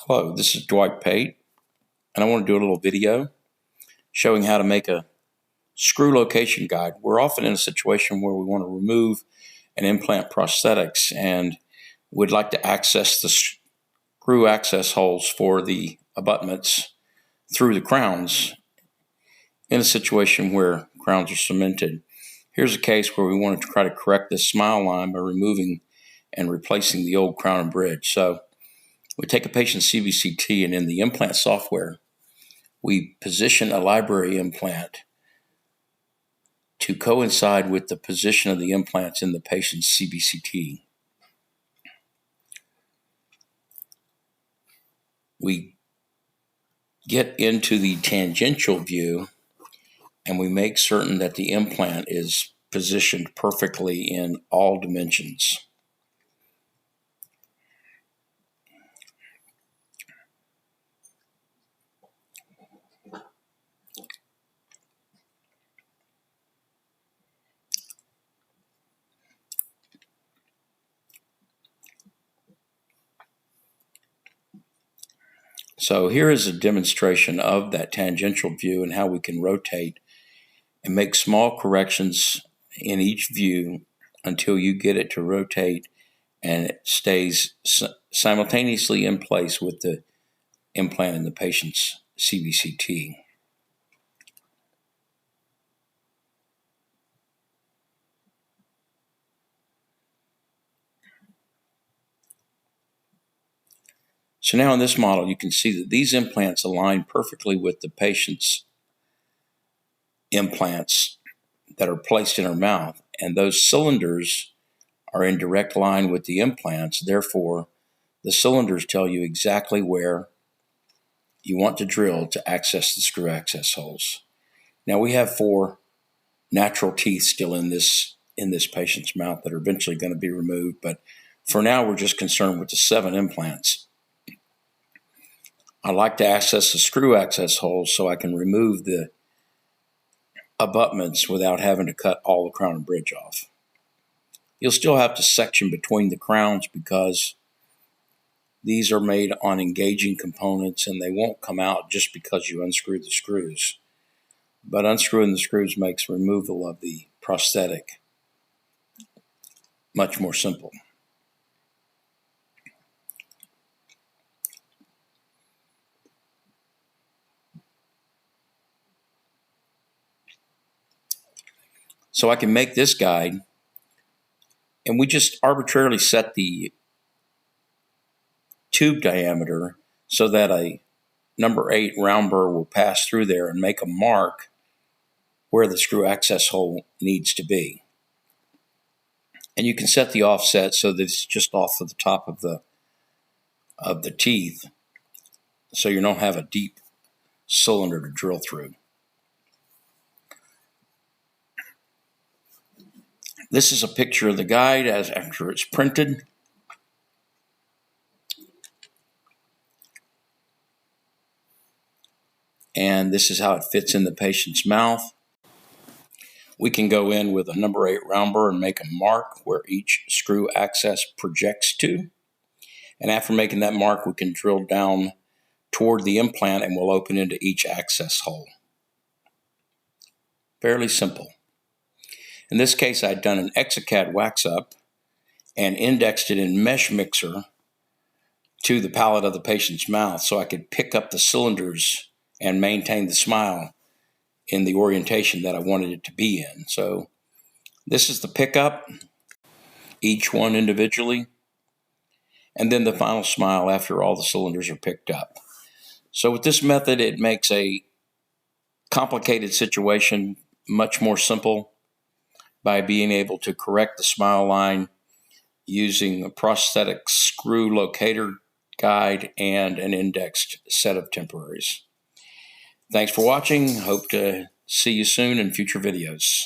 Hello, this is Dwight Pate, and I want to do a little video showing how to make a screw location guide. We're often in a situation where we want to remove an implant prosthetics and would like to access the screw access holes for the abutments through the crowns in a situation where crowns are cemented. Here's a case where we want to try to correct this smile line by removing and replacing the old crown and bridge. So we take a patient's CBCT, and in the implant software, we position a library implant to coincide with the position of the implants in the patient's CBCT. We get into the tangential view, and we make certain that the implant is positioned perfectly in all dimensions. So here is a demonstration of that tangential view and how we can rotate and make small corrections in each view until you get it to rotate and it stays simultaneously in place with the implant in the patient's CBCT. So now in this model, you can see that these implants align perfectly with the patient's implants that are placed in her mouth, and those cylinders are in direct line with the implants. Therefore, the cylinders tell you exactly where you want to drill to access the screw access holes. Now we have 4 natural teeth still in this patient's mouth that are eventually going to be removed, but for now we're just concerned with the 7 implants. I like to access the screw access holes so I can remove the abutments without having to cut all the crown and bridge off. You'll still have to section between the crowns because these are made on engaging components and they won't come out just because you unscrew the screws. But unscrewing the screws makes removal of the prosthetic much more simple. So I can make this guide, and we just arbitrarily set the tube diameter so that a number 8 round burr will pass through there and make a mark where the screw access hole needs to be. And you can set the offset so that it's just off of the top of the teeth, so you don't have a deep cylinder to drill through. This is a picture of the guide after it's printed. And this is how it fits in the patient's mouth. We can go in with a number 8 round burr and make a mark where each screw access projects to. And after making that mark, we can drill down toward the implant and we'll open into each access hole. Fairly simple. In this case, I'd done an Exocad wax up and indexed it in Mesh Mixer to the palate of the patient's mouth so I could pick up the cylinders and maintain the smile in the orientation that I wanted it to be in. So this is the pickup, each one individually, and then the final smile after all the cylinders are picked up. So with this method, it makes a complicated situation much more simple by being able to correct the smile line using a prosthetic screw locator guide and an indexed set of temporaries. Thanks for watching. Hope to see you soon in future videos.